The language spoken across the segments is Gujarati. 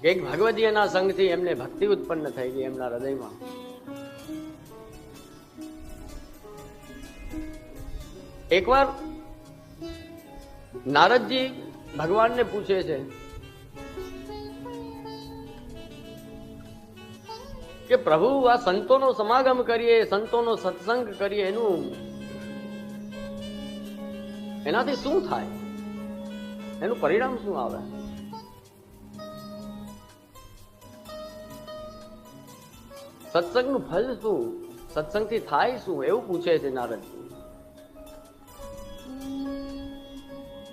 એક ભગવદીયના સંગથી એમને ભક્તિ ઉત્પન્ન થઈ ગઈ એમના હૃદયમાં. એકવાર નારદજી ભગવાનને પૂછે છે કે પ્રભુ આ સંતોનો સમાગમ કરીએ, સંતોનો સત્સંગ કરીએ, એનાથી શું થાય, એનું પરિણામ શું આવે? સત્સંગનું ફળ શું, સત્સંગથી થાય શું, એવું પૂછે છે નારદજી.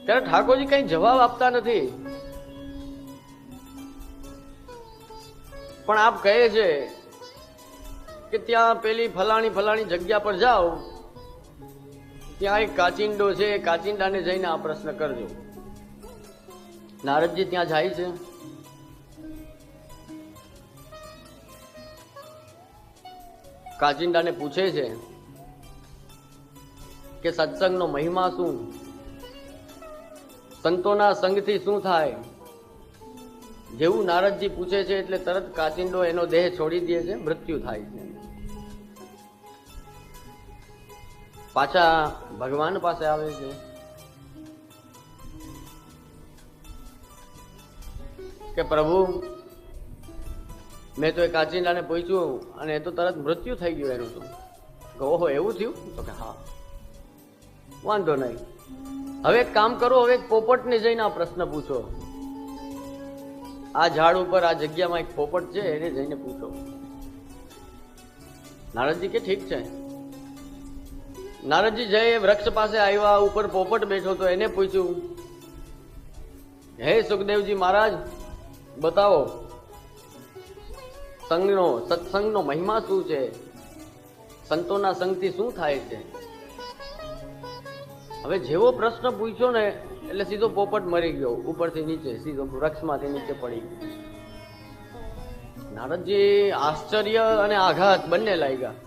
ત્યારે ઠાકોરજી કઈ જવાબ આપતા નથી, પણ આપ કહે છે કે ત્યાં પેલી ફલાણી જગ્યા પર જાઓ, ત્યાં એક કાચિંડો છે, એ કાચિંડાને જઈને આ પ્રશ્ન કરજો. નારદજી ત્યાં જાય છે. કાચિંડાને પૂછે છે કે સત્સંગનો મહિમા શું, સંતોના સંગથી શું થાય. જેવું નારદજી પૂછે છે એટલે તરત કાચિંડો એનો દેહ છોડી દે છે, મૃત્યુ થાય છે. પાછા ભગવાન પાસે આવે છે. કે પ્રભુ મેં તો એ કાચિંડાને પૂછ્યું અને એ તો તરત મૃત્યુ થઈ ગયું એનું. તો ઓહો એવું થયું? તો કે હા, વાંધો નહીં. હવે એક કામ કરો, હવે એક પોપટને જઈને આ પ્રશ્ન પૂછો. આ ઝાડ ઉપર આ જગ્યામાં એક પોપટ છે, એને જઈને પૂછો. નારદજી કે ઠીક છે. નારદજી જઈ વૃક્ષ પાસે આવ્યા, ઉપર પોપટ બેઠો તો એને પૂછ્યું, હે સુખદેવજી મહારાજ, બતાવો સત્સંગનો મહિમા શું છે, સંતોના સંગથી શું થાય છે. હવે જેવો પ્રશ્ન પૂછ્યો ને એટલે સીધો પોપટ મરી ગયો, ઉપરથી નીચે સીધો વૃક્ષમાંથી નીચે પડી ગયો. નારદજી આશ્ચર્ય અને આઘાત બંને લાગ્યા.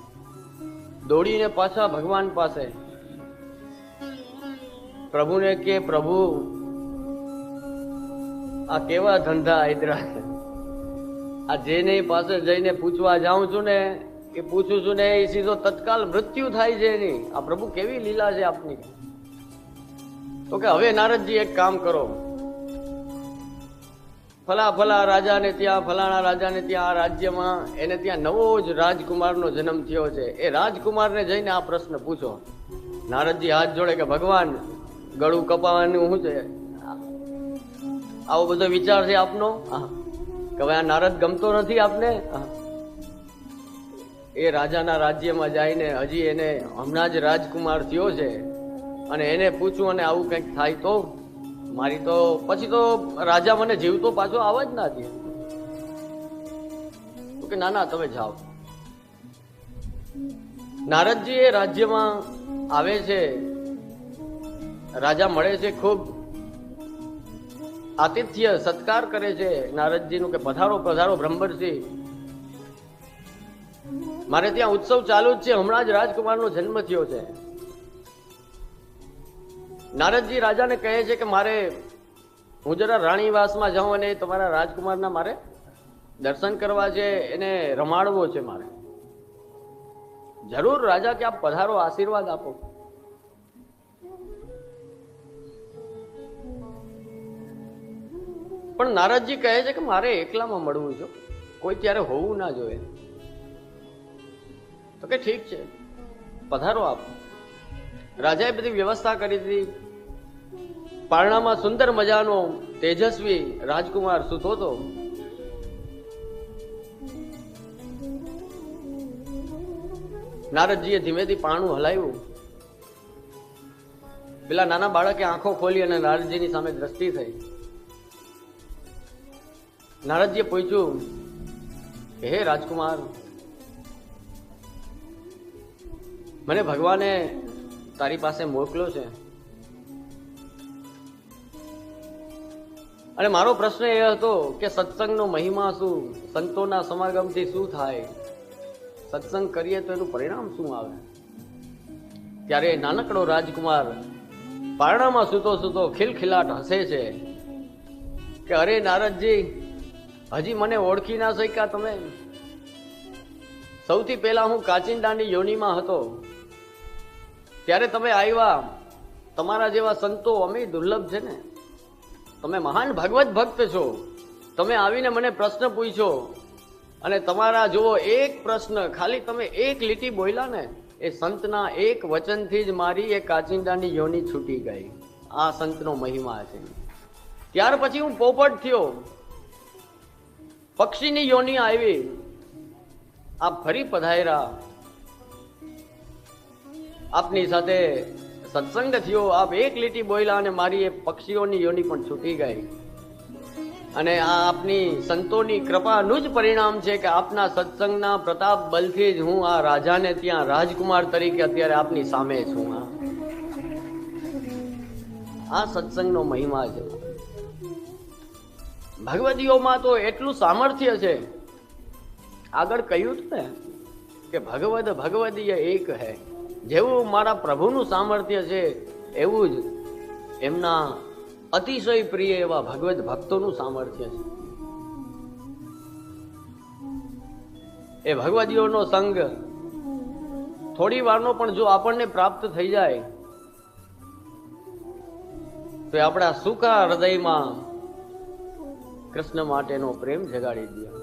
દોડીને પાછા ભગવાન પાસે પ્રભુને કે પ્રભુ આ કેવા ધંધા આદરા છે, આ જેને પાસે જઈને પૂછવા જાઉં છું ને એ પૂછું છું ને એ સીધો તત્કાલ મૃત્યુ થાય છે એની. આ પ્રભુ કેવી લીલા છે આપની. તો કે હવે નારદજી એક કામ કરો, ફલા રાજાને ત્યાં, ફલાણા રાજાને ત્યાં, આ રાજ્યમાં એને ત્યાં નવો જ રાજકુમારનો જન્મ થયો છે, એ રાજકુમારને જઈને આ પ્રશ્ન પૂછો. નારદજી હાથ જોડે કે ભગવાન ગળું કપાવાનું શું છે, આવો બધો વિચાર છે આપનો? કે ભાઈ આ નારદ ગમતો નથી આપને? એ રાજાના રાજ્યમાં જઈને હજી એને હમણાં જ રાજકુમાર થયો છે અને એને પૂછું અને આવું કંઈક થાય તો મારી તો પછી તો રાજા મને જીવતો પાછો આવે જ ના દે. કે ના તમે જાઓ. નારદજી એ રાજ્યમાં આવે છે, રાજા મળે છે, ખૂબ આતિથ્ય સત્કાર કરે છે નારદજીનું કે પધારો પધારો બ્રહ્મર્ષિ, મારે ત્યાં ઉત્સવ ચાલુ જ છે, હમણાં જ રાજકુમારનો જન્મ થયો છે. નારદજી રાજાને કહે છે કે મારે હું જરા રાણીવાસમાં જાઉં અને તમારા રાજકુમારના મારે દર્શન કરવા છે, એને રમાડવો છે મારે. જરૂર રાજા કે આપ પધારો, આશીર્વાદ આપો. પણ નારદજી કહે છે કે મારે એકલામાં મળવું છે, કોઈ ત્યારે હોવું ના જોઈએ. તો કે ઠીક છે, પધારો આપ. રાજાએ બધી વ્યવસ્થા કરી દીધી. પારણામાં સુંદર મજાનો તેજસ્વી રાજકુમાર સૂતો હતો. નારદજીએ ધીમેથી પારણું હલાવ્યું. પેલા નાના બાળકે આંખો ખોલી અને નારદજીની સામે દ્રષ્ટિ થઈ. નારદજીએ પૂછ્યું કે હે રાજકુમાર, મને ભગવાને તારી પાસે મોકલ્યો છે અને મારો પ્રશ્ન એ હતો કે સત્સંગનો મહિમા શું, સંતોના સમાગમથી શું થાય, સત્સંગ કરીએ તો એનું પરિણામ શું આવે. ત્યારે નાનકડો રાજકુમાર પારણામાં સૂતો સૂતો ખિલખિલાટ હસે છે કે અરે નારદજી, હજી મને ઓળખી ના શક્યા તમે? સૌથી પહેલા હું કાચિંડાની યોનિમાં હતો, ત્યારે તમે આવ્યા. તમારા જેવા સંતો અમે દુર્લભ છે ને. તમે મહાન ભગવત ભક્ત છો. તમે આવીને મને પ્રશ્ન પૂછ્યો, અને તમારા જુઓ એક પ્રશ્ન, ખાલી તમે એક લીટી બોલ્યા ને, એ સંતના એક વચનથી જ મારી એ કાચિંડાની યોની છૂટી ગઈ. આ સંતનો મહિમા છે. ત્યાર પછી હું પોપટ થયો, પક્ષીની યોની આવી. આપ ફરી પધાર્યા, આપની સાથે સત્સંગ થયો. આપ એક લીટી બોલ્યા અને મારી એ પક્ષીઓની યોની પણ છૂટી ગઈ. અને આ આપની સંતોની કૃપાનું જ પરિણામ છે કે આપના સત્સંગના પ્રતાપ બલથી જ હું આ રાજાને ત્યાં રાજકુમાર તરીકે અત્યારે આપની સામે છું. આ સત્સંગનો મહિમા છે. ભગવદીઓમાં તો એટલું સામર્થ્ય છે. આગળ કહ્યું હતું ને કે ભગવદ ભગવદીય એક હૈ. જેવું મારા પ્રભુનું સામર્થ્ય છે એવું જ એમના અતિશય પ્રિય એવા ભગવદ ભક્તોનું સામર્થ્ય છે. એ ભગવદીઓનો સંગ થોડી વારનો પણ જો આપણને પ્રાપ્ત થઈ જાય તો આપણા સુકા હૃદયમાં કૃષ્ણ માટેનો પ્રેમ જગાડી દે.